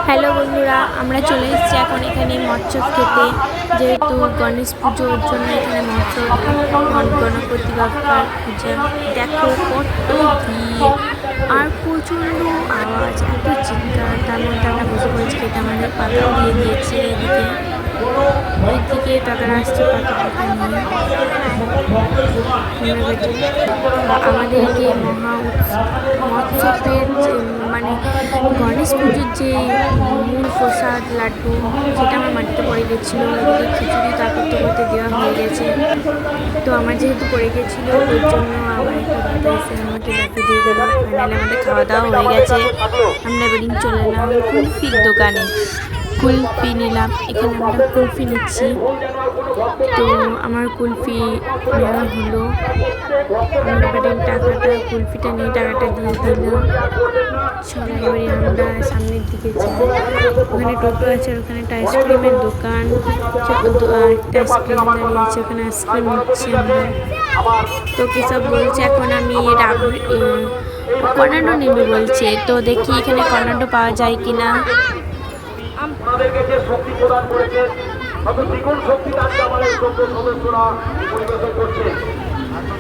Hello বন্ধুরা, আমরা চলে এসেছি এখন এখানে মৎস্য খেতে। যেহেতু গণেশ পুজোর জন্য এখানে মৎস্য গণপতি বাপ্পার পূজা। দেখো কত ভিড় আর প্রচণ্ড আওয়াজ, এত চিৎকার। তার মধ্যে আমরা বসে পড়েছি খেতে। আমাদের পাতাও দিয়ে দিয়েছে এদিকে, ওইদিকে তারা আসছে পাতা পাতা নিয়ে। আমাদেরকে মৎস্যের মানে গণেশ পুজোর যে মূল প্রসাদ লাড্ডু, সেটা আমার মাটিতে পড়ে গেছিলো। ওদিকে খিচুড়ি তারপর করতে দেওয়া হয়ে গেছে। তো আমার যেহেতু পড়ে গেছিলো, ওই জন্য আমার একটা দাদা এসে আমাকে লাড্ডু দিয়ে গেল। ফাইনালি আমাদের খাওয়া দাওয়া হয়ে গেছে। আমরা এবার চলে এলাম কুলফির দোকানে। কুলফি নিলাম, এখানে আমরা কুলফি নিচ্ছি। তো আমার কুলফি নেওয়া হলো। আমরা এবারে কুলফিটা নিয়ে টাকাটা দিয়ে দিলাম। সবাই এবারে আমরা সামনের দিকে যাই। ওখানে টোটো আছে, আর ওখানে একটা আইসক্রিমের দোকান। একটা আইসক্রিম দাঁড়িয়ে আছে, ওখানে আইসক্রিম নিচ্ছি আমরা। তো কিসব বলছে এখন আমি কর্নাডো নেবে বলছে। তো দেখি এখানে কর্নাডো পাওয়া যায় কিনা। আপনাদেরকে যে শক্তি প্রদান করেছেন, তবে দ্বিগুণ শক্তি তাকে আমার এই সদস্যরা পরিবেশন করছে।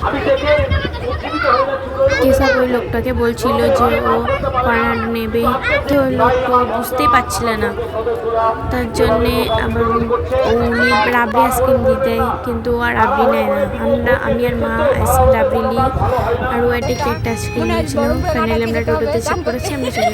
আমি দেখে উজ্জীবিত হয়ে যাচ্ছি। কেশব ওই লোকটাকে বলছিল যে ও কর্নাডো নেবে, তো লোকটা বুঝতেই পারছিল না। তার জন্যে আবার উনি রাবড়ি আইসক্রিম দিতে, কিন্তু ও আর রাবড়ি নেয় না। আমি আর মা আইসক্রিম রাবড়ি নিই, আর ও একটা কেকটা আইসক্রিম নিয়েছিল। ফাইনালি আমরা টোটোতে চেক করেছি, আমরা চলে